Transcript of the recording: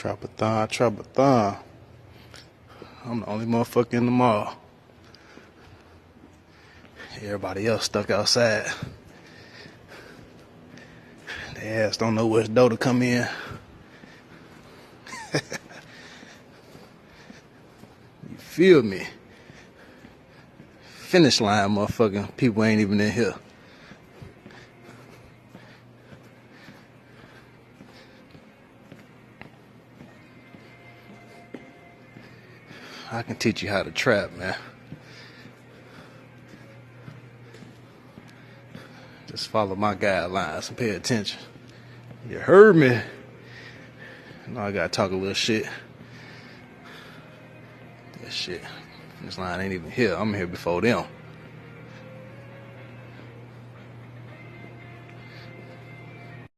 Trap-a-thon, trap-a-thon. I'm the only motherfucker in the mall. Everybody else stuck outside. Their ass don't know which door to come in. You feel me? Finish line, motherfucking people ain't even in here. I can teach you how to trap, man. Just follow my guidelines and pay attention. You heard me? Now I gotta talk a little shit. That shit. This line ain't even here. I'm here before them.